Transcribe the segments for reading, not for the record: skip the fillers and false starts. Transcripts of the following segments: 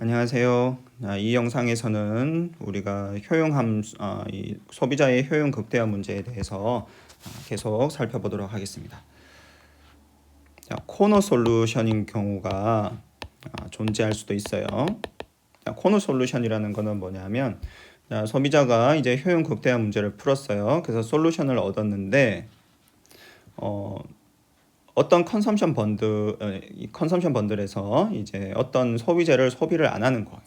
안녕하세요. 이 영상에서는 우리가 이 소비자의 효용 극대화 문제에 대해서 계속 살펴보도록 하겠습니다. 코너 솔루션인 경우가 존재할 수도 있어요. 코너 솔루션이라는 것은 뭐냐면 소비자가 이제 효용 극대화 문제를 풀었어요. 그래서 솔루션을 얻었는데 어떤 이 컨섬션 번들에서 이제 어떤 소비재를 소비를 안 하는 거예요.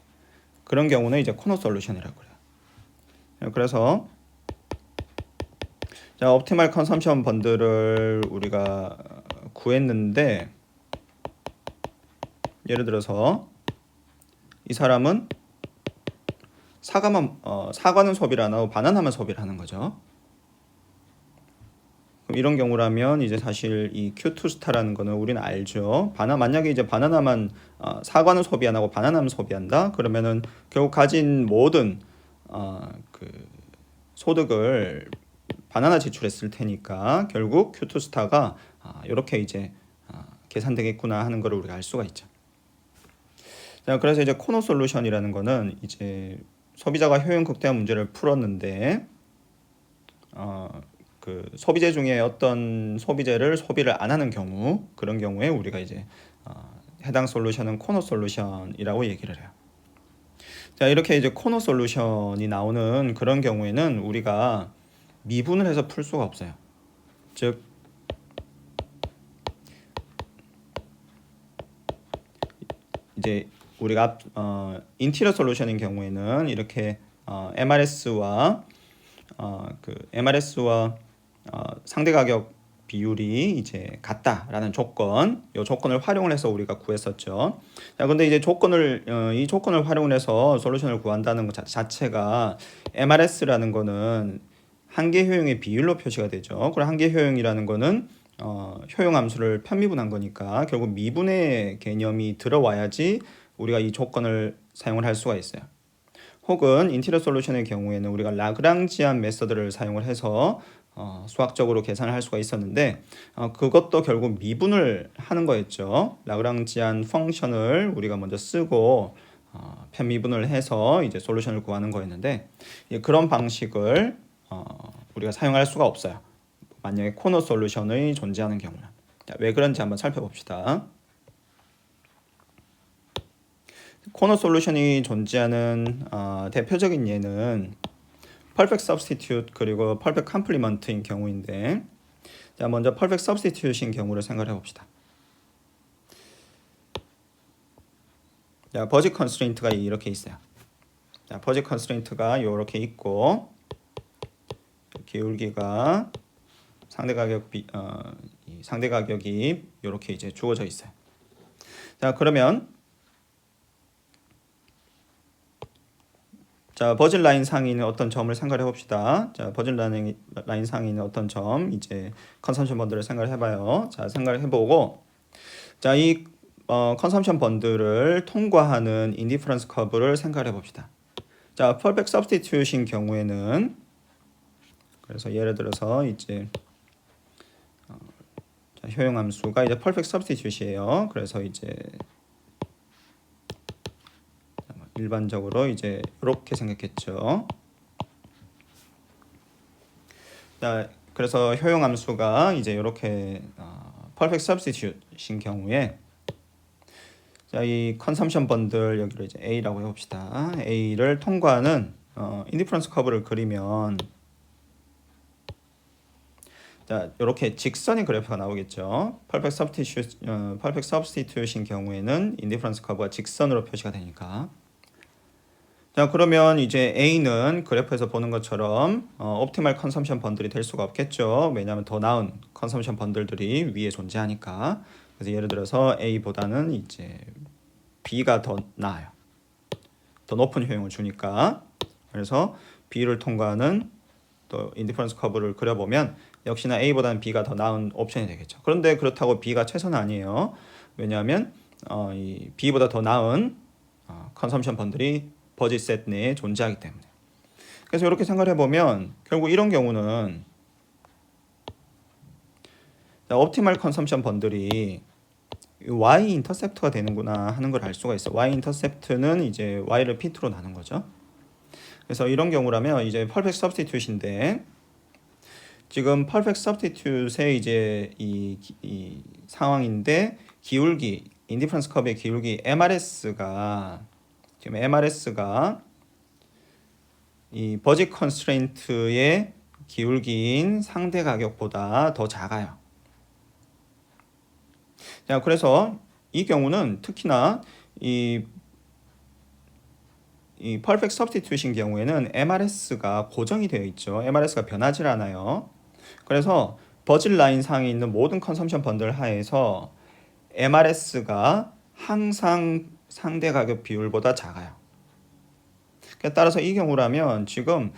그런 경우는 이제 코너 솔루션이라고 그래요. 그래서 옵티멀 컨섬션 번들을 우리가 구했는데, 예를 들어서 이 사람은 사과는 소비를 안 하고 바나나만 소비를 하는 거죠. 그럼 이런 경우라면 이제 사실 이 Q2스타라는 거는 우리는 알죠. 만약에 이제 사과는 소비 안 하고 바나나만 소비한다. 그러면은 결국 가진 모든 그 소득을 바나나 지출했을 테니까 결국 Q2스타가 이렇게 이제 계산되겠구나 하는 것을 우리가 알 수가 있죠. 자, 그래서 이제 코너 솔루션이라는 거는 이제 소비자가 효용 극대화 문제를 풀었는데 그 소비재 중에 어떤 소비재를 소비를 안 하는 경우, 그런 경우에 우리가 이제 해당 솔루션은 코너 솔루션이라고 얘기를 해요. 자, 이렇게 이제 코너 솔루션이 나오는 그런 경우에는 우리가 미분을 해서 풀 수가 없어요. 즉 이제 우리가 인티리어 솔루션인 경우에는 이렇게 MRS와 상대 가격 비율이 이제 같다라는 이 조건을 활용을 해서 우리가 구했었죠. 자, 근데 이제 이 조건을 활용해서 솔루션을 구한다는 것 자체가 MRS라는 거는 한계 효용의 비율로 표시가 되죠. 그럼 한계 효용이라는 거는 효용 함수를 편미분한 거니까 결국 미분의 개념이 들어와야지 우리가 이 조건을 사용을 할 수가 있어요. 혹은 인티리어 솔루션의 경우에는 우리가 라그랑지안 메서드를 사용을 해서 수학적으로 계산을 할 수가 있었는데 그것도 결국 미분을 하는 거였죠. 라그랑지안 펑션을 우리가 먼저 쓰고 편미분을 해서 이제 솔루션을 구하는 거였는데 그런 방식을 우리가 사용할 수가 없어요. 만약에 코너 솔루션이 존재하는 경우는. 자, 왜 그런지 한번 살펴봅시다. 코너 솔루션이 존재하는 대표적인 예는 perfect substitute 그리고 perfect complement인 경우인데, 자, 먼저 perfect substitute인 경우를 생각해 봅시다. 자, 버짓 컨스트레인트가 이렇게 있어요. 자, 버짓 컨스트레인트가 이렇게 있고 기울기가 상대 가격이 이렇게 이제 주어져 있어요. 자, 그러면 자, 버진 라인 상에 있는 어떤 점을 생각해 봅시다. 자, 버진 라인 상에 있는 어떤 점, 이제 컨섬션 번들을 생각을 해봐요. 자, 생각을 해보고, 자, 이 컨섬션 번들을 통과하는 인디퍼런스 커브를 생각해 봅시다. 자, 퍼펙트 서브스티튜트인 경우에는, 그래서 예를 들어서 이제 효용 함수가 이제 퍼펙트 서브스티튜트예요. 그래서 이제 일반적으로 이제 이렇게 생겼겠죠. 자, 그래서 효용 함수가 이제 이렇게 perfect substitute인 경우에, 자, 이 컨섬션 번들 여기를 이제 A라고 해봅시다. A를 통과하는 인디퍼런스 커브를 그리면, 자, 이렇게 직선의 그래프가 나오겠죠. perfect substitute인 경우에는 인디퍼런스 커브가 직선으로 표시가 되니까. 자, 그러면 이제 A는 그래프에서 보는 것처럼 옵티멀 컨섬션 번들이 될 수가 없겠죠. 왜냐하면 더 나은 컨섬션 번들들이 위에 존재하니까. 그래서 예를 들어서 A보다는 이제 B가 더 나아요. 더 높은 효용을 주니까. 그래서 B를 통과하는 또 인디퍼런스 커브를 그려보면 역시나 A보다는 B가 더 나은 옵션이 되겠죠. 그런데 그렇다고 B가 최선은 아니에요. 왜냐하면 이 B보다 더 나은 컨섬션 번들이 버짓 셋 내에 존재하기 때문에. 그래서 이렇게 생각을 해보면 결국 이런 경우는 옵티멀 컨섬션 번들이 y 인터셉트가 되는구나 하는 걸 알 수가 있어. y 인터셉트는 이제 y를 p2로 나눈 거죠. 그래서 이런 경우라면 이제 퍼펙트 서브스티튜트인데 지금 퍼펙트 서브스티튜트의 이제 이 상황인데 기울기 인디퍼런스 커브의 기울기 MRS가 지금 MRS가 이 버짓 컨스트레인트의 기울기인 상대 가격보다 더 작아요. 자, 그래서 이 경우는 특히나 이 퍼펙트 서브스티튜트인 경우에는 MRS가 고정이 되어 있죠. MRS가 변하지 않아요. 그래서 버짓 라인 상에 있는 모든 컨섬션 번들 하에서 MRS가 항상 상대 가격 비율보다 작아요. 따라서 이 경우라면 지금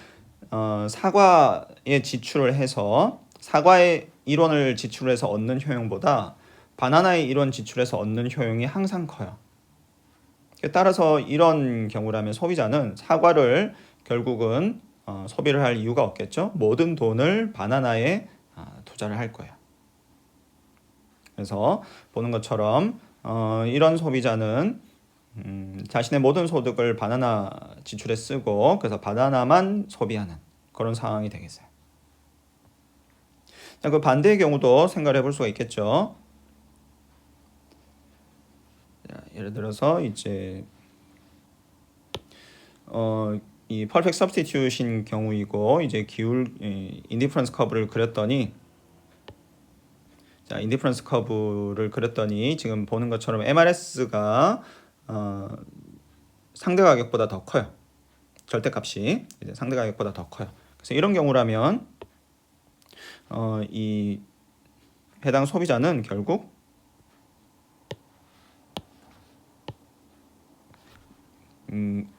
사과에 지출을 해서 사과의 일원을 지출해서 얻는 효용보다 바나나의 일원 지출해서 얻는 효용이 항상 커요. 따라서 이런 경우라면 소비자는 사과를 결국은 소비를 할 이유가 없겠죠. 모든 돈을 바나나에 투자를 할 거예요. 그래서 보는 것처럼 이런 소비자는 자신의 모든 소득을 바나나 지출에 쓰고 그래서 바나나만 소비하는 그런 상황이 되겠어요. 자, 그 반대의 경우도 생각을 해볼 수가 있겠죠. 자, 예를 들어서 이제 이 퍼펙트 서브스티튜트인 경우이고 이제 인디퍼런스 커브를 그렸더니 자, 인디퍼런스 커브를 그렸더니 지금 보는 것처럼 MRS가 상대 가격보다 더 커요. 절대값이 이제 상대 가격보다 더 커요. 그래서 이런 경우라면 이 해당 소비자는 결국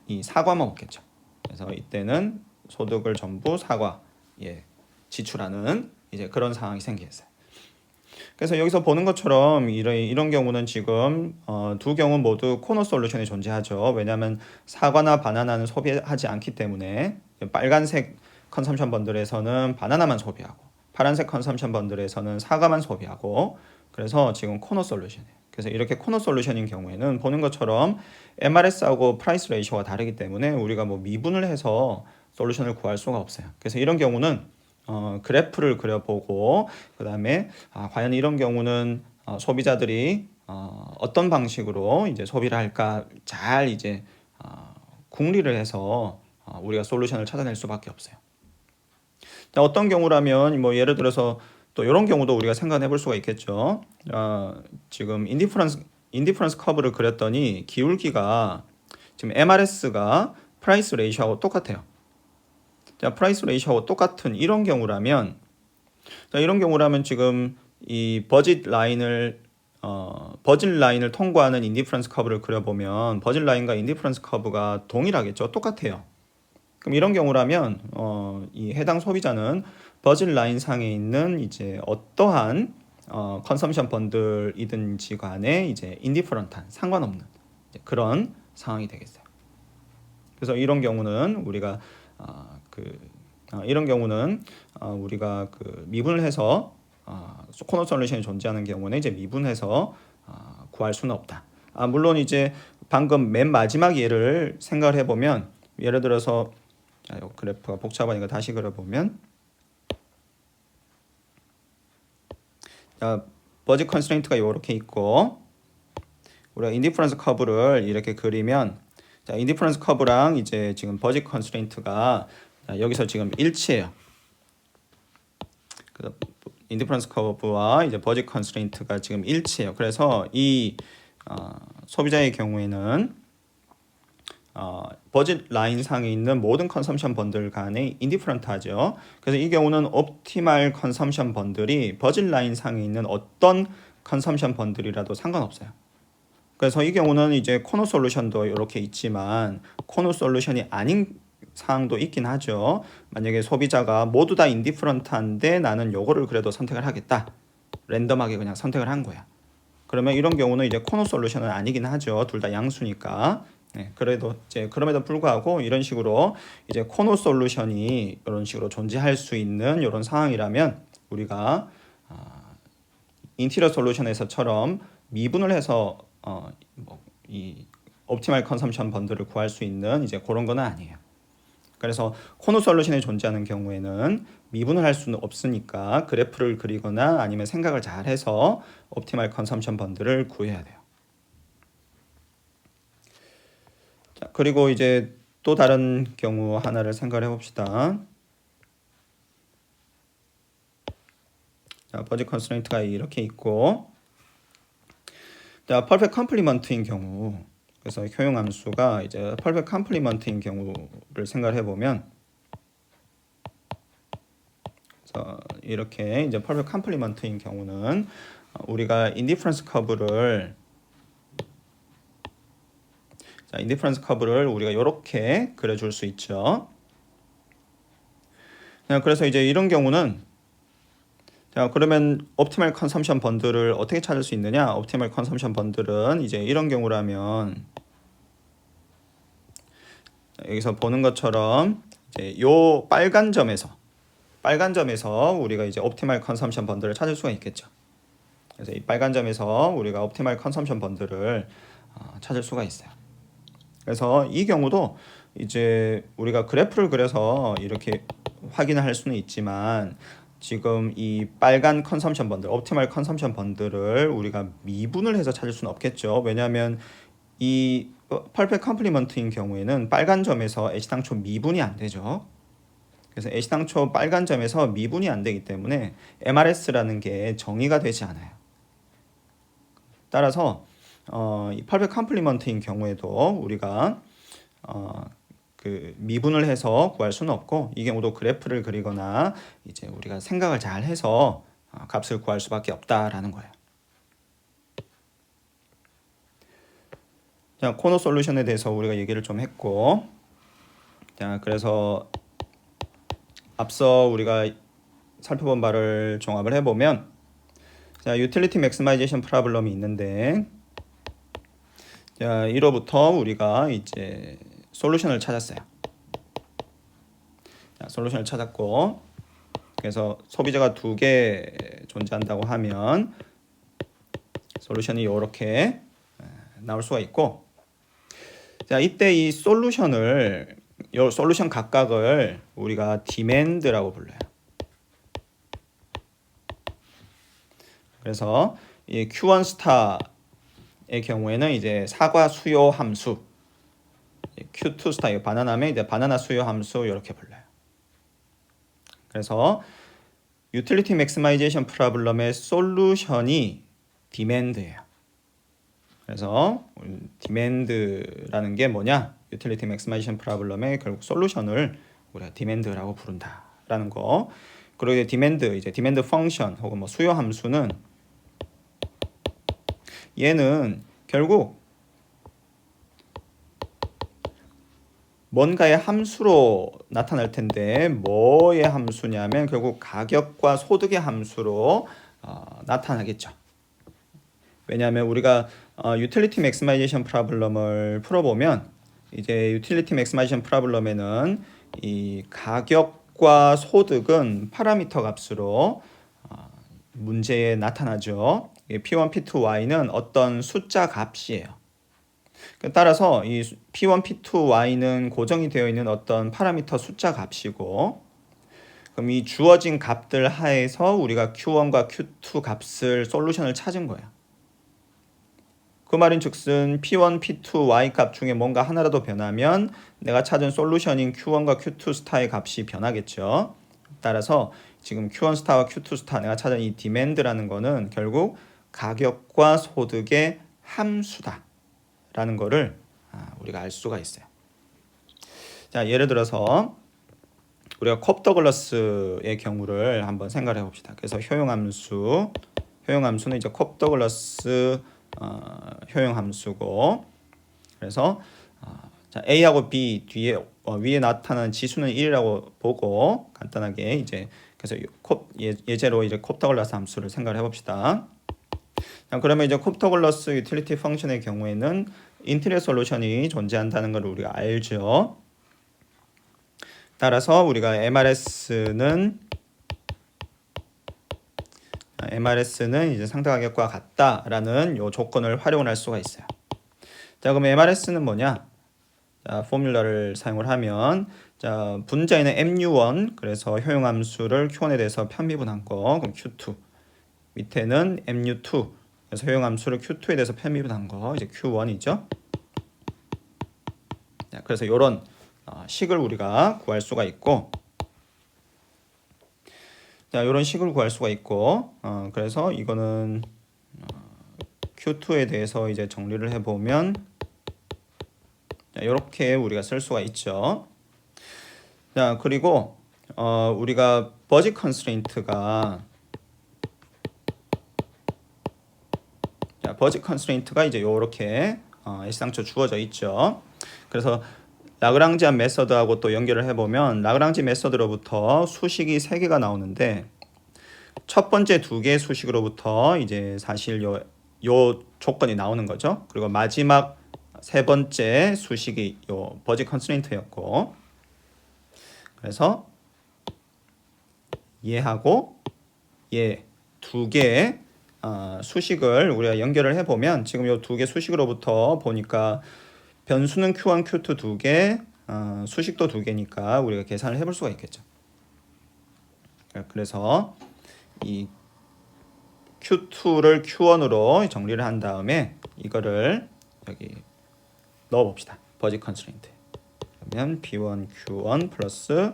이 사과만 먹겠죠. 그래서 이때는 소득을 전부 사과에 지출하는 이제 그런 상황이 생기겠어요. 그래서 여기서 보는 것처럼 이런 경우는 지금 두 경우 모두 코너 솔루션이 존재하죠. 왜냐하면 사과나 바나나는 소비하지 않기 때문에 빨간색 컨섬션 번들에서는 바나나만 소비하고 파란색 컨섬션 번들에서는 사과만 소비하고 그래서 지금 코너 솔루션이에요. 그래서 이렇게 코너 솔루션인 경우에는 보는 것처럼 MRS하고 프라이스 레이쇼가 다르기 때문에 우리가 뭐 미분을 해서 솔루션을 구할 수가 없어요. 그래서 이런 경우는 그래프를 그려보고 그 다음에 과연 이런 경우는 소비자들이 어떤 방식으로 이제 소비를 할까 잘 이제 궁리를 해서 우리가 솔루션을 찾아낼 수밖에 없어요. 자, 어떤 경우라면 뭐 예를 들어서 또 이런 경우도 우리가 생각해 볼 수가 있겠죠. 지금 인디퍼런스 커브를 그렸더니 기울기가 지금 MRS가 프라이스 레이쇼하고 똑같아요. 자, 프라이스 레이쇼하고 똑같은 이런 경우라면 지금 이 버짓 라인을 통과하는 인디퍼런스 커브를 그려보면 버짓 라인과 인디퍼런스 커브가 동일하겠죠. 똑같아요. 그럼 이런 경우라면 이 해당 소비자는 버짓 라인 상에 있는 이제 어떠한 컨섬션 번들이든지 간에 이제 인디퍼런트한 상관없는 그런 상황이 되겠어요. 그래서 이런 경우는 우리가 미분을 해서 코너 솔루션이 존재하는 경우는 이제 미분해서 구할 수는 없다. 물론 이제 방금 맨 마지막 예를 생각을 해보면 예를 들어서 이 그래프가 복잡하니까 다시 그려보면 버짓 컨스트레인트가 이렇게 있고 우리가 인디퍼런스 커브를 이렇게 그리면 자, 인디퍼런스 커브랑 이제 지금 버짓 컨스트레인트가 여기서 지금 일치해요. 그래서 인디퍼런스 커브와 이제 버짓 컨스트레인트가 지금 일치해요. 그래서 이 소비자의 경우에는 버짓 라인 상에 있는 모든 컨섬션 번들 간에 인디퍼런트하죠. 그래서 이 경우는 옵티멀 컨섬션 번들이 버짓 라인 상에 있는 어떤 컨섬션 번들이라도 상관없어요. 그래서 이 경우는 이제 코너 솔루션도 이렇게 있지만 코너 솔루션이 아닌 사항도 있긴 하죠. 만약에 소비자가 모두 다 인디퍼런트한데 나는 요거를 그래도 선택을 하겠다. 랜덤하게 그냥 선택을 한 거야. 그러면 이런 경우는 이제 코너 솔루션은 아니긴 하죠. 둘 다 양수니까. 네, 그래도 이제 그럼에도 불구하고 이런 식으로 이제 코너 솔루션이 이런 식으로 존재할 수 있는 이런 상황이라면 우리가 인티리어 솔루션에서처럼 미분을 해서 이 옵티멀 컨섬션 번들을 구할 수 있는 이제 그런 거는 아니에요. 그래서 코너 솔루션이 존재하는 경우에는 미분을 할 수는 없으니까 그래프를 그리거나 아니면 생각을 잘 해서 옵티멀 컨섬션 번들을 구해야 돼요. 자, 그리고 이제 또 다른 경우 하나를 생각을 해봅시다. 자, 버즈 컨스트레인트가 이렇게 있고, 자, 퍼펙트 컴플리먼트인 경우, 그래서 효용 함수가 이제 퍼펙트 컴플리먼트인 경우를 생각을 해보면, 그래서 이렇게 이제 퍼펙트 컴플리먼트인 경우는 우리가 인디퍼런스 커브를 인디퍼런스 커브를 우리가 이렇게 그려줄 수 있죠. 그래서 이제 이런 경우는 자, 그러면 옵티멀 컨섬션 번들을 어떻게 찾을 수 있느냐? 옵티멀 컨섬션 번들은 이제 이런 경우라면 여기서 보는 것처럼 이제 요 빨간 점에서 우리가 이제 옵티멀 컨섬션 번들을 찾을 수가 있겠죠. 그래서 이 빨간 점에서 우리가 옵티멀 컨섬션 번들을 찾을 수가 있어요. 그래서 이 경우도 이제 우리가 그래프를 그려서 이렇게 확인을 할 수는 있지만 지금 이 빨간 컨섬션 번들, 옵티멀 컨섬션 번들을 우리가 미분을 해서 찾을 수는 없겠죠. 왜냐하면 이 퍼펙트 컴플리먼트인 경우에는 빨간 점에서 애시당초 미분이 안 되죠. 그래서 애시당초 빨간 점에서 미분이 안 되기 때문에 MRS라는 게 정의가 되지 않아요. 따라서 이 퍼펙트 컴플리먼트인 경우에도 우리가 그 미분을 해서 구할 수는 없고 이 경우도 그래프를 그리거나 이제 우리가 생각을 잘 해서 값을 구할 수밖에 없다라는 거예요. 자, 코너 솔루션에 대해서 우리가 얘기를 좀 했고, 자, 그래서 앞서 우리가 살펴본 바를 종합을 해보면, 자, 유틸리티 맥시마이제이션 프로블럼이 있는데, 자, 1호부터 우리가 이제 솔루션을 찾았어요. 자, 솔루션을 찾았고, 그래서 소비자가 2개 존재한다고 하면 솔루션이 이렇게 나올 수가 있고, 자, 이때 이 솔루션을 요 솔루션 각각을 우리가 디맨드라고 불러요. 그래서 이 Q1 스타의 경우에는 이제 사과 수요 함수, Q2 스타 바나나면 이제 바나나 수요 함수 이렇게 불러요. 그래서 유틸리티 맥시마이제이션 프로블럼의 솔루션이 디맨드예요. 그래서 디맨드라는 게 뭐냐? 유틸리티 맥시마이제이션 프로블럼의 결국 솔루션을 우리가 디맨드라고 부른다라는 거. 그리고 이제 디맨드 펑션 혹은 뭐 수요 함수는 얘는 결국 뭔가의 함수로 나타날 텐데 뭐의 함수냐면 결국 가격과 소득의 함수로 나타나겠죠. 왜냐하면 우리가 유틸리티 맥시마이제이션 프로블럼을 풀어보면 이제 유틸리티 맥시마이제이션 프로블럼에는 이 가격과 소득은 파라미터 값으로 문제에 나타나죠. P1, P2, Y는 어떤 숫자 값이에요. 따라서 이 P1, P2, Y는 고정이 되어 있는 어떤 파라미터 숫자 값이고 그럼 이 주어진 값들 하에서 우리가 Q1과 Q2 값을 솔루션을 찾은 거예요. 그 말인 즉슨 P1, P2, Y 값 중에 뭔가 하나라도 변하면 내가 찾은 솔루션인 Q1과 Q2 스타의 값이 변하겠죠. 따라서 지금 Q1 스타와 Q2 스타 내가 찾은 이 디맨드라는 거는 결국 가격과 소득의 함수다 라는 거를 우리가 알 수가 있어요. 자, 예를 들어서 우리가 콥더글라스의 경우를 한번 생각해 봅시다. 그래서 효용함수는 이제 콥더글라스 효용함수고 그래서 자, A하고 B 뒤에 위에 나타나는 지수는 1이라고 보고 간단하게 이제 그래서 예제로 이제 콥더글라스 함수를 생각해 봅시다. 자, 그러면 이제 콥더글라스 유틸리티 펑션의 경우에는 인티리어 솔루션이 존재한다는 걸 우리가 알죠. 따라서 우리가 MRS는 MRS는 이제 상대 가격과 같다라는 요 조건을 활용을 할 수가 있어요. 자, 그럼 MRS는 뭐냐? 자, 포뮬러를 사용을 하면 자, 분자에는 mu1 그래서 효용함수를 q1에 대해서 편미분한 거 그럼 q2 밑에는 mu2 그래서 효용함수를 q2에 대해서 편미분한 거 이제 q1이죠. 자, 그래서 이런 식을 우리가 구할 수가 있고 자, 이런 식을 구할 수가 있고 그래서 이거는 q2에 대해서 이제 정리를 해보면 이렇게 우리가 쓸 수가 있죠. 자, 그리고 우리가 버짓 컨스트레인트가 이제 이렇게 애시당초 주어져 있죠. 그래서 라그랑지안 메서드하고 또 연결을 해보면 라그랑지 메서드로부터 수식이 3개가 나오는데 첫 번째 2개의 수식으로부터 이제 사실 요 조건이 나오는 거죠. 그리고 마지막 3번째 수식이 요 버짓 컨스트레인트였고 그래서 얘하고 얘 2개의 수식을 우리가 연결을 해보면 지금 요 2개 수식으로부터 보니까 변수는 Q1, Q2 2개, 수식도 2개니까 우리가 계산을 해볼 수가 있겠죠. 그래서 이 Q2를 Q1으로 정리를 한 다음에 이거를 여기 넣어봅시다. 버짓 컨스트레인트. 그러면 B1, Q1 플러스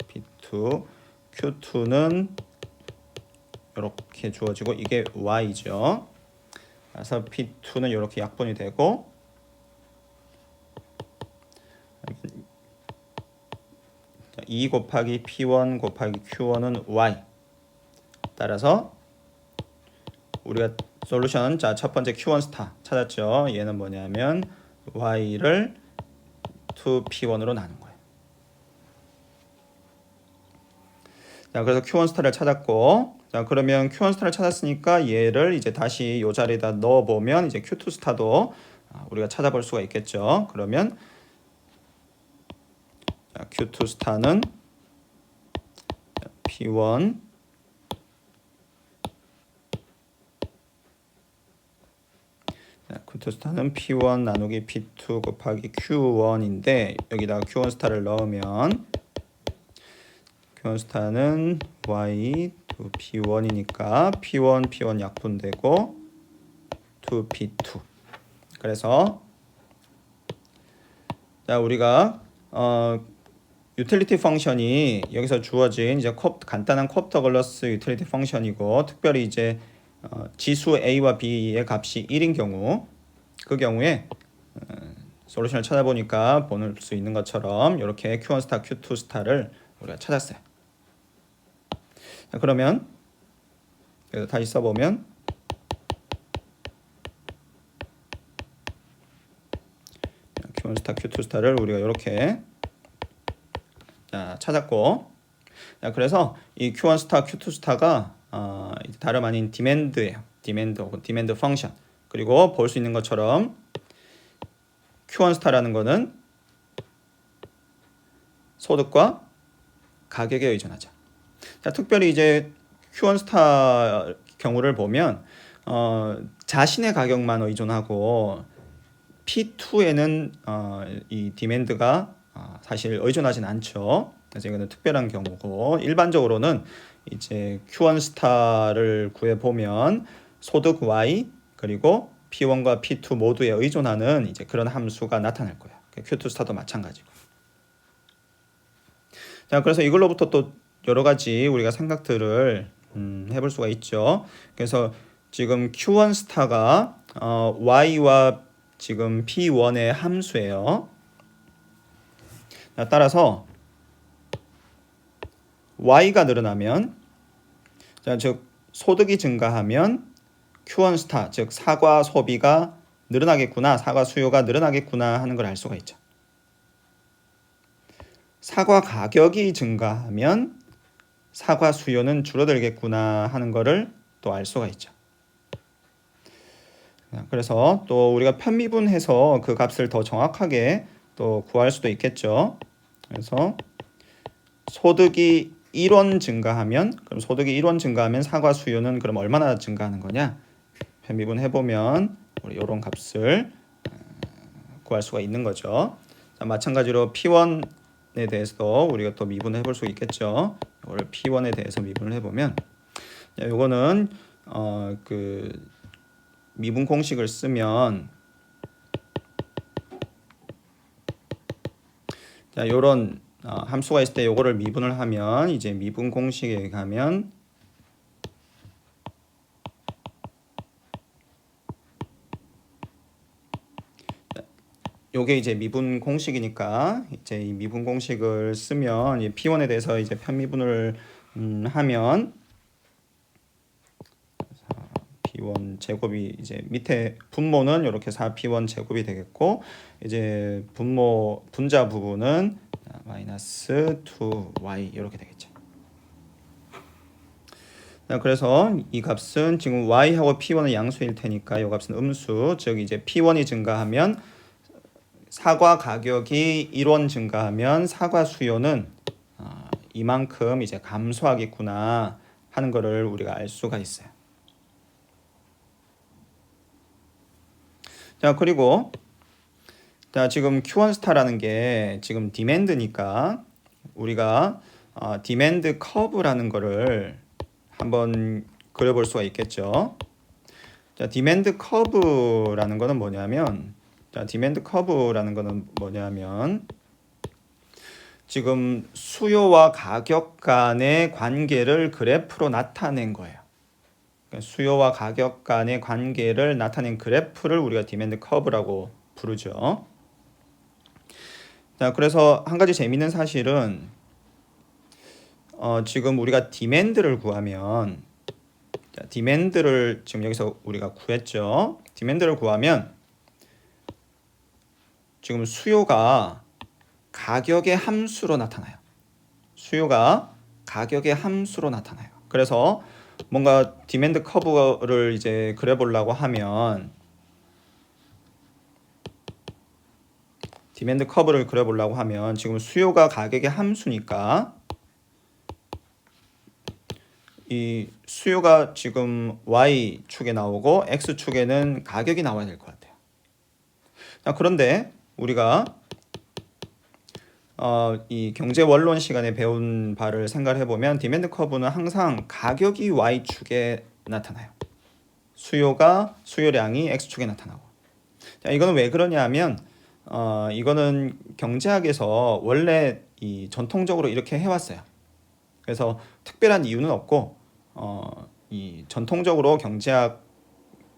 B2, Q2는 이렇게 주어지고 이게 Y죠. 그래서 P2는 이렇게 약분이 되고 2 곱하기 P1 곱하기 Q1은 Y. 따라서 우리가 솔루션 첫 번째 Q1 스타 찾았죠. 얘는 뭐냐면 Y를 2P1으로 나눈 거예요. 자, 그래서 Q1 스타를 찾았고 자, 그러면 Q1 스타를 찾았으니까 얘를 이제 다시 이 자리에다 넣어 보면 이제 Q2 스타도 우리가 찾아볼 수가 있겠죠. 그러면 자, Q2 스타는 P1 Q2 스타는 P1 나누기 P2 곱하기 Q1인데 여기다가 Q1 스타를 넣으면 Q1 스타는 Y 2P1이니까 P1 약분되고 2P2 그래서 자 우리가 유틸리티 펑션이 여기서 주어진 이제 간단한 콥터글러스 유틸리티 펑션이고 특별히 이제 지수 A와 B의 값이 1인 경우 그 경우에 솔루션을 찾아보니까 볼 수 있는 것처럼 이렇게 Q1 스타, Q2 스타를 우리가 찾았어요. 자, 그러면 다시 써보면 Q1 스타, Q2 스타를 우리가 이렇게 찾았고 자, 그래서 이 Q1 스타, Q2 스타가 다름 아닌 디맨드예요. 디맨드 혹은 디맨드 펑션. 그리고 볼 수 있는 것처럼 Q1 스타라는 거는 소득과 가격에 의존하죠. 자, 특별히 이제 Q1 스타 경우를 보면 자신의 가격만 의존하고 P2에는 이 디맨드가 사실 의존하진 않죠. 그래서 이거는 특별한 경우고 일반적으로는 이제 Q1 스타를 구해 보면 소득 Y 그리고 P1과 P2 모두에 의존하는 이제 그런 함수가 나타날 거예요. Q2 스타도 마찬가지고. 자, 그래서 이걸로부터 또 여러 가지 우리가 생각들을 해볼 수가 있죠. 그래서 지금 Q1 스타가 Y와 지금 P1의 함수예요. 자, 따라서 Y가 늘어나면 자, 즉 소득이 증가하면 Q1 스타, 즉 사과 소비가 늘어나겠구나, 사과 수요가 늘어나겠구나 하는 걸 알 수가 있죠. 사과 가격이 증가하면 사과 수요는 줄어들겠구나 하는 것을 또 알 수가 있죠. 그래서 또 우리가 편미분해서 그 값을 더 정확하게 또 구할 수도 있겠죠. 그래서 소득이 1원 증가하면, 그럼 소득이 1원 증가하면 사과 수요는 그럼 얼마나 증가하는 거냐? 편미분 해보면 우리 이런 값을 구할 수가 있는 거죠. 자, 마찬가지로 P1에 대해서도 우리가 또 미분해 볼 수 있겠죠. 이걸 P1에 대해서 미분을 해보면, 이거는 그 미분 공식을 쓰면, 자, 요런 함수가 있을 때 요거를 미분을 하면 이제 미분 공식에 가면 요게 이제 미분 공식이니까 이제 이 미분 공식을 쓰면 이 P1에 대해서 이제 편미분을 하면 P1 제곱이 이제 밑에 분모는 이렇게 4P1 제곱이 되겠고, 이제 분자 부분은 마이너스 2Y 이렇게 되겠죠. 그래서 이 값은 지금 Y하고 P1은 양수일 테니까 이 값은 음수, 즉 이제 P1이 증가하면 사과 가격이 1원 증가하면 사과 수요는 이만큼 이제 감소하겠구나 하는 거를 우리가 알 수가 있어요. 자, 그리고 자, 지금 Q1 스타라는 게 지금 디맨드니까 우리가 디맨드 커브라는 거를 한번 그려볼 수가 있겠죠. 자, 디맨드 커브라는 거는 뭐냐면, 지금 수요와 가격 간의 관계를 그래프로 나타낸 거예요. 그러니까 수요와 가격 간의 관계를 나타낸 그래프를 우리가 디맨드 커브라고 부르죠. 자, 그래서 한 가지 재미있는 사실은 지금 우리가 디맨드를 구하면, 자, 디맨드를 지금 여기서 우리가 구했죠. 디맨드를 구하면 지금 수요가 가격의 함수로 나타나요. 수요가 가격의 함수로 나타나요. 그래서 뭔가 디맨드 커브를 이제 그려보려고 하면, 지금 수요가 가격의 함수니까 이 수요가 지금 Y축에 나오고 X축에는 가격이 나와야 될 것 같아요. 자, 그런데 우리가 이 경제 원론 시간에 배운 바를 생각해 보면 디맨드 커브는 항상 가격이 Y축에 나타나요. 수요량이 X축에 나타나고. 자, 이거는 왜 그러냐면 이거는 경제학에서 원래 이 전통적으로 이렇게 해왔어요. 그래서 특별한 이유는 없고 이 전통적으로 경제학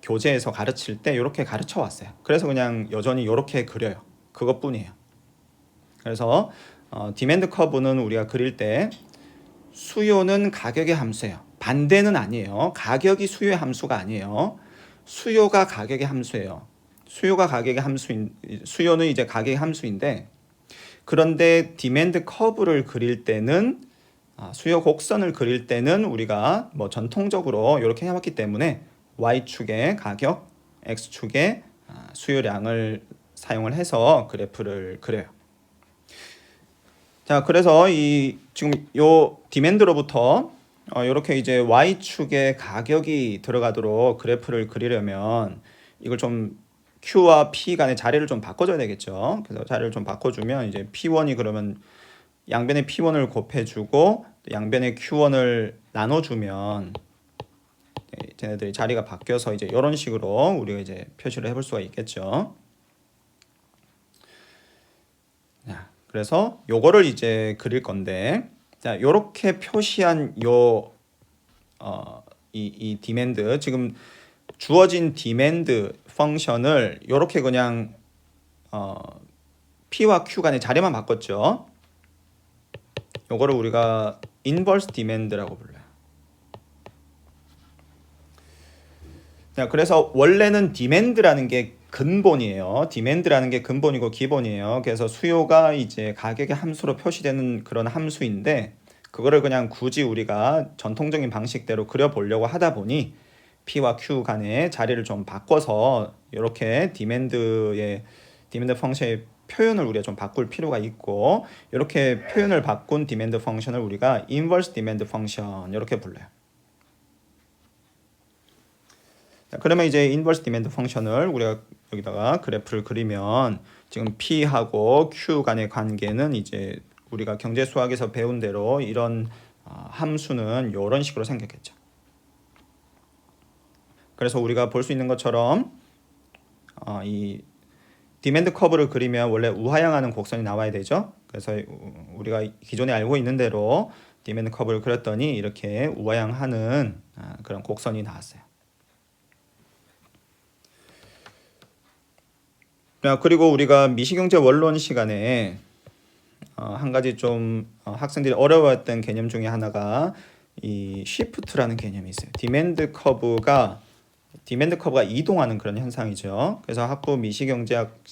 교재에서 가르칠 때 이렇게 가르쳐 왔어요. 그래서 그냥 여전히 이렇게 그려요. 그것뿐이에요. 그래서 디맨드 커브는 우리가 그릴 때 수요는 가격의 함수예요. 반대는 아니에요. 가격이 수요의 함수가 아니에요. 수요가 가격의 함수예요. 수요는 이제 가격의 함수인데, 그런데 디맨드 커브를 그릴 때는 수요 곡선을 그릴 때는 우리가 뭐 전통적으로 이렇게 해왔기 때문에 Y축의 가격, X축의 수요량을 사용을 해서 그래프를 그려요. 자, 그래서 지금 요 디맨드로부터 이렇게 이제 Y축의 가격이 들어가도록 그래프를 그리려면 이걸 좀 Q와 P 간의 자리를 좀 바꿔줘야 되겠죠. 그래서 자리를 좀 바꿔주면 이제 P1이 그러면 양변에 P1을 곱해주고 양변에 Q1을 나눠주면 쟤네들이 자리가 바뀌어서 이제 이런 식으로 우리가 이제 표시를 해볼 수가 있겠죠. 자, 그래서 요거를 이제 그릴 건데, 자, 요렇게 표시한 이 디맨드, 지금 주어진 디맨드 펑션을 요렇게 그냥 P와 Q 간의 자리만 바꿨죠. 요거를 우리가 인버스 디맨드라고 불러요. 자, 그래서 원래는 디맨드라는 게 근본이에요. 디맨드라는 게 근본이고 기본이에요. 그래서 수요가 이제 가격의 함수로 표시되는 그런 함수인데, 그거를 그냥 굳이 우리가 전통적인 방식대로 그려보려고 하다 보니 P와 Q 간의 자리를 좀 바꿔서 이렇게 디맨드의 디맨드 펑션의 표현을 우리가 좀 바꿀 필요가 있고, 이렇게 표현을 바꾼 디맨드 펑션을 우리가 인버스 디맨드 펑션 이렇게 불러요. 자, 그러면 이제 인버스 디맨드 펑션을 우리가 여기다가 그래프를 그리면 지금 P하고 Q 간의 관계는 이제 우리가 경제 수학에서 배운 대로 이런 함수는 이런 식으로 생겼겠죠. 그래서 우리가 볼 수 있는 것처럼 이 디맨드 커브를 그리면 원래 우하향하는 곡선이 나와야 되죠. 그래서 우리가 기존에 알고 있는 대로 디맨드 커브를 그렸더니 이렇게 우하향하는 그런 곡선이 나왔어요. 그리고 우리가 미시경제 원론 시간에 한 가지 좀 학생들이 어려워했던 개념 중에 하나가 이 쉬프트라는 개념이 있어요. 디맨드 커브가 이동하는 그런 현상이죠. 그래서 학부 미시경제학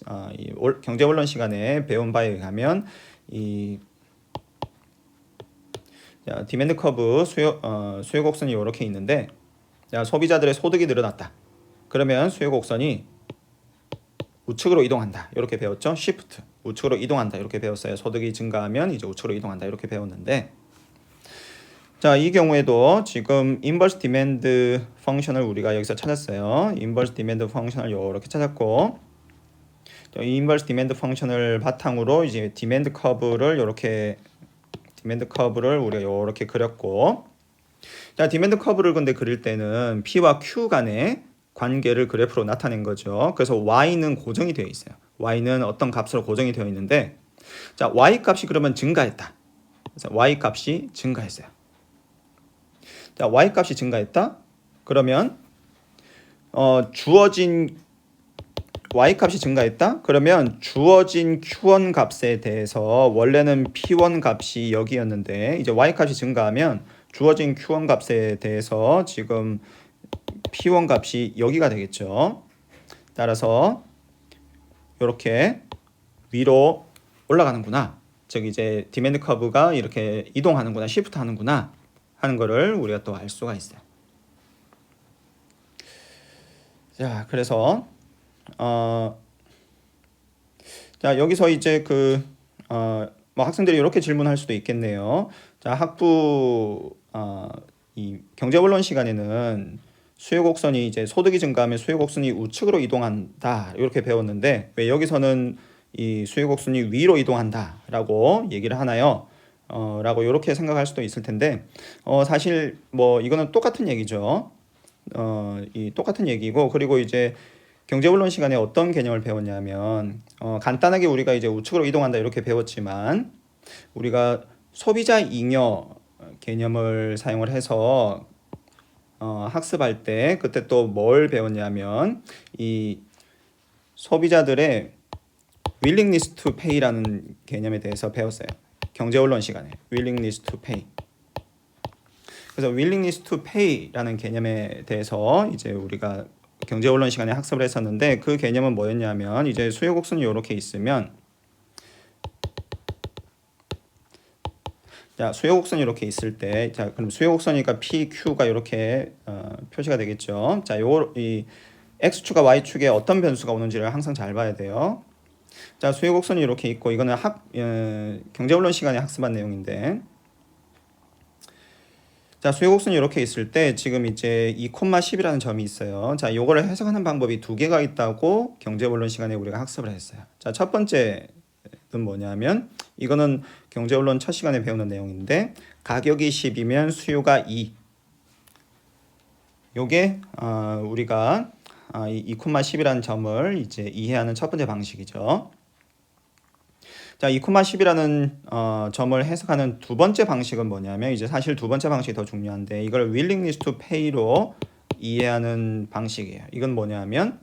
경제 원론 시간에 배운 바에 의하면 이 디맨드 커브 수요 곡선이 이렇게 있는데, 소비자들의 소득이 늘어났다. 그러면 수요 곡선이 우측으로 이동한다. 이렇게 배웠죠. 시프트. 우측으로 이동한다. 이렇게 배웠어요. 소득이 증가하면 이제 우측으로 이동한다. 이렇게 배웠는데, 자, 이 경우에도 지금 인버스 디맨드 펑션을 우리가 여기서 찾았어요. 인버스 디맨드 펑션을 이렇게 찾았고, 이 인버스 디맨드 펑션을 바탕으로 이제 디맨드 커브를 우리가 이렇게 그렸고, 자, 디맨드 커브를 근데 그릴 때는 P와 Q 간의 관계를 그래프로 나타낸 거죠. 그래서 Y는 고정이 되어 있어요. Y는 어떤 값으로 고정이 되어 있는데, 자, Y 값이 그러면 증가했다. 그래서 Y 값이 증가했어요. 자, Y 값이 증가했다. 그러면 주어진 Y 값이 증가했다. 그러면 주어진 Q1 값에 대해서 원래는 P1 값이 여기였는데 이제 Y 값이 증가하면 주어진 Q1 값에 대해서 지금 P1 값이 여기가 되겠죠. 따라서 이렇게 위로 올라가는구나. 즉 이제 디맨드 커브가 이렇게 이동하는구나, 시프트 하는구나 하는 거를 우리가 또 알 수가 있어요. 자, 그래서 자, 여기서 이제 뭐 학생들이 이렇게 질문할 수도 있겠네요. 자, 학부 이 경제원론 시간에는 수요 곡선이 이제 소득이 증가하면 수요 곡선이 우측으로 이동한다 이렇게 배웠는데 왜 여기서는 이 수요 곡선이 위로 이동한다라고 얘기를 하나요? 라고 이렇게 생각할 수도 있을 텐데 사실 뭐 이거는 똑같은 얘기죠. 이 똑같은 얘기고, 그리고 이제 경제원론 시간에 어떤 개념을 배웠냐면 간단하게 우리가 이제 우측으로 이동한다 이렇게 배웠지만 우리가 소비자 잉여 개념을 사용을 해서 학습할 때 그때 또 뭘 배웠냐면 이 소비자들의 willingness to pay라는 개념에 대해서 배웠어요. 경제원론 시간에 willingness to pay. 그래서 willingness to pay라는 개념에 대해서 이제 우리가 경제원론 시간에 학습을 했었는데 그 개념은 뭐였냐면 이제 수요 곡선이 이렇게 있으면 자, 수요 곡선이 이렇게 있을 때 자, 그럼 수요 곡선이니까 P, Q가 이렇게 표시가 되겠죠. 자, 이 X축과 Y축에 어떤 변수가 오는지를 항상 잘 봐야 돼요. 자, 수요 곡선이 이렇게 있고 이거는 경제원론 시간에 학습한 내용인데 자, 수요 곡선이 이렇게 있을 때 지금 이제 2,10이라는 점이 있어요. 자, 요거를 해석하는 방법이 두 개가 있다고 경제원론 시간에 우리가 학습을 했어요. 자, 첫 번째는 뭐냐면 이거는 경제원론 첫 시간에 배우는 내용인데 가격이 10이면 수요가 2. 요게 우리가 이 2,10이라는 점을 이제 이해하는 첫 번째 방식이죠. 자, 2,10이라는 점을 해석하는 두 번째 방식은 뭐냐면 이제 사실 두 번째 방식이 더 중요한데 이걸 willingness to pay로 이해하는 방식이에요. 이건 뭐냐면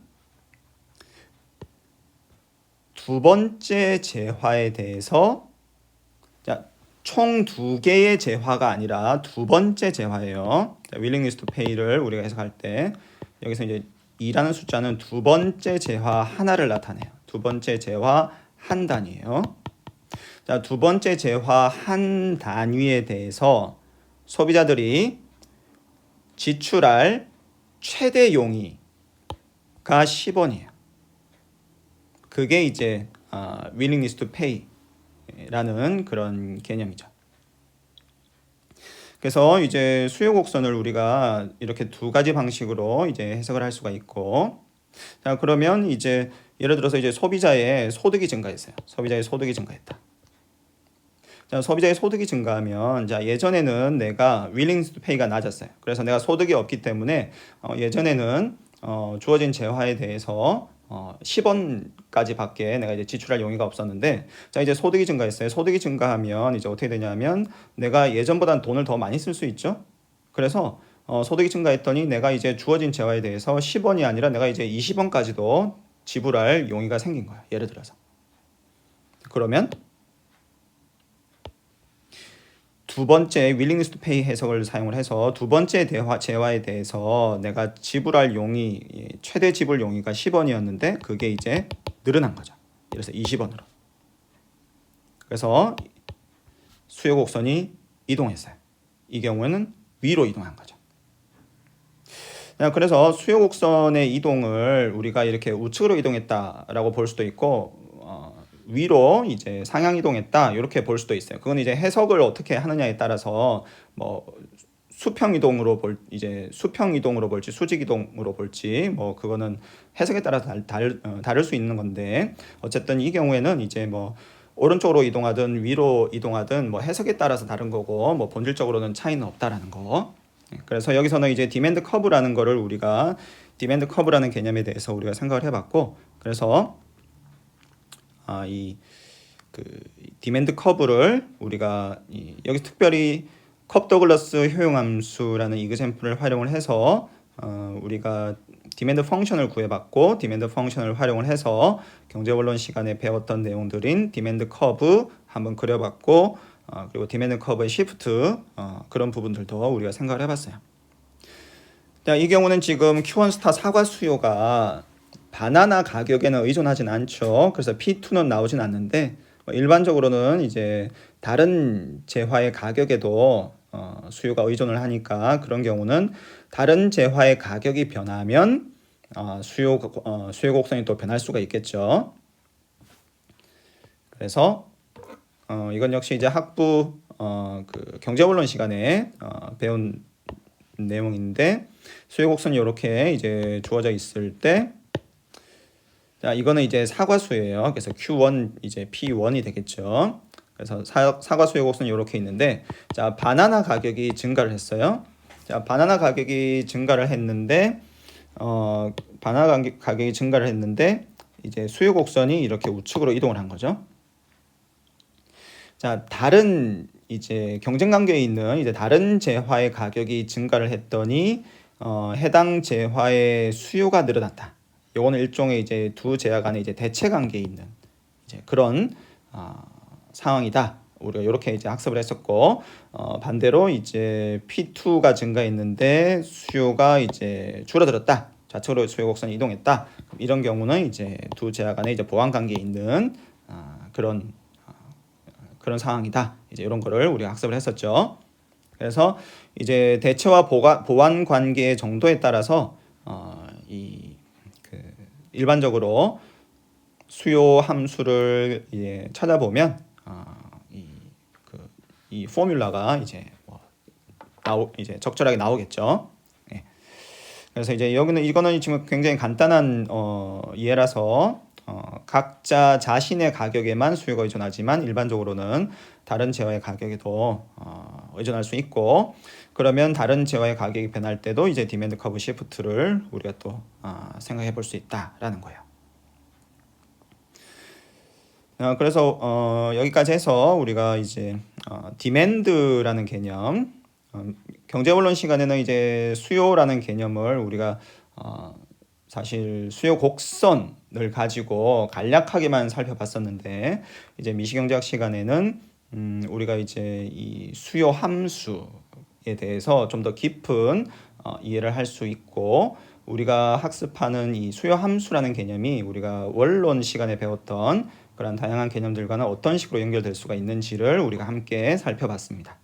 두 번째 재화에 대해서 총 두 개의 재화가 아니라 두 번째 재화예요. 자, willingness to pay를 우리가 해석할 때 여기서 이제 2라는 숫자는 두 번째 재화 하나를 나타내요. 두 번째 재화 한 단위예요. 자, 두 번째 재화 한 단위에 대해서 소비자들이 지출할 최대 용의가 10원이에요. 그게 이제 willingness to pay라는 그런 개념이죠. 그래서 이제 수요 곡선을 우리가 이렇게 두 가지 방식으로 이제 해석을 할 수가 있고, 자 그러면 이제 예를 들어서 이제 소비자의 소득이 증가했어요. 소비자의 소득이 증가했다. 자, 소비자의 소득이 증가하면, 자 예전에는 내가 willing to pay가 낮았어요. 그래서 내가 소득이 없기 때문에 예전에는 주어진 재화에 대해서 10원까지 밖에 내가 이제 지출할 용의가 없었는데, 자 이제 소득이 증가했어요. 소득이 증가하면 이제 어떻게 되냐면 내가 예전보다는 돈을 더 많이 쓸 수 있죠. 그래서 소득이 증가했더니 내가 이제 주어진 재화에 대해서 10원이 아니라 내가 이제 20원까지도 지불할 용의가 생긴 거야. 예를 들어서. 그러면 두 번째 willingness to pay 해석을 사용을 해서 두 번째 재화에 대해서 내가 지불할 용의, 최대 지불 용의가 10원이었는데 그게 이제 늘어난 거죠. 그래서 20원으로. 그래서 수요 곡선이 이동했어요. 이 경우에는 위로 이동한 거죠. 그래서 수요 곡선의 이동을 우리가 이렇게 우측으로 이동했다라고 볼 수도 있고, 위로 이제 상향 이동했다 이렇게 볼 수도 있어요. 그건 이제 해석을 어떻게 하느냐에 따라서 뭐 수평 이동으로 볼지 수직 이동으로 볼지 뭐 그거는 해석에 따라서 다를 수 있는 건데, 어쨌든 이 경우에는 이제 뭐 오른쪽으로 이동하든 위로 이동하든 뭐 해석에 따라서 다른 거고, 뭐 본질적으로는 차이는 없다라는 거. 그래서 여기서는 이제 디맨드 커브라는 거를 우리가 디맨드 커브라는 개념에 대해서 우리가 생각을 해봤고, 그래서 이 디맨드 커브를 우리가 여기 특별히 컵 더글라스 효용함수라는 이그샘플을 활용을 해서 우리가 디맨드 펑션을 구해봤고, 디맨드 펑션을 활용을 해서 경제원론 시간에 배웠던 내용들인 디맨드 커브 한번 그려봤고, 그리고 디맨드 커브의 시프트 그런 부분들도 우리가 생각을 해봤어요. 자, 이 경우는 지금 Q1 스타 사과 수요가 바나나 가격에는 의존하진 않죠. 그래서 P2는 나오진 않는데, 일반적으로는 이제 다른 재화의 가격에도 수요가 의존을 하니까, 그런 경우는 다른 재화의 가격이 변하면 수요 곡선이 또 변할 수가 있겠죠. 그래서 이건 역시 이제 학부 그 경제원론 시간에 배운 내용인데, 수요 곡선이 이렇게 이제 주어져 있을 때, 자 이거는 이제 사과수예요. 그래서 Q1 이제 P1이 되겠죠. 그래서 사과 수요 곡선이 이렇게 있는데, 자 바나나 가격이 증가를 했어요. 자 바나나 가격이 증가를 했는데 바나나 가격이 증가를 했는데 이제 수요 곡선이 이렇게 우측으로 이동을 한 거죠. 자 다른 이제 경쟁 관계에 있는 이제 다른 재화의 가격이 증가를 했더니 해당 재화의 수요가 늘어났다. 요거는 일종의 이제 두 재화 간의 이제 대체 관계에 있는 이제 그런 상황이다. 우리가 이렇게 이제 학습을 했었고, 반대로 이제 P2가 증가했는데 수요가 이제 줄어들었다. 좌측으로 수요 곡선이 이동했다. 이런 경우는 이제 두 재화 간의 이제 보완 관계에 있는 그런 상황이다. 이제 이런 거를 우리가 학습을 했었죠. 그래서 이제 대체와 보완 관계의 정도에 따라서 일반적으로 수요 함수를 찾아보면 이 포뮬라가 이제 이제 적절하게 나오겠죠. 예. 그래서 이제 이거는 지금 굉장히 간단한 예라서 각자 자신의 가격에만 수요가 의존하지만 일반적으로는 다른 재화의 가격에도 의존할 수 있고, 그러면 다른 재화의 가격이 변할 때도 이제 디맨드 커브 시프트를 우리가 또 생각해 볼 수 있다라는 거예요. 그래서 여기까지 해서 우리가 이제 디맨드라는 개념, 경제원론 시간에는 이제 수요라는 개념을 우리가 사실 수요 곡선을 가지고 간략하게만 살펴봤었는데, 이제 미시경제학 시간에는 우리가 이제 이 수요 함수에 대해서 좀 더 깊은 이해를 할 수 있고, 우리가 학습하는 이 수요 함수라는 개념이 우리가 원론 시간에 배웠던 그런 다양한 개념들과는 어떤 식으로 연결될 수가 있는지를 우리가 함께 살펴봤습니다.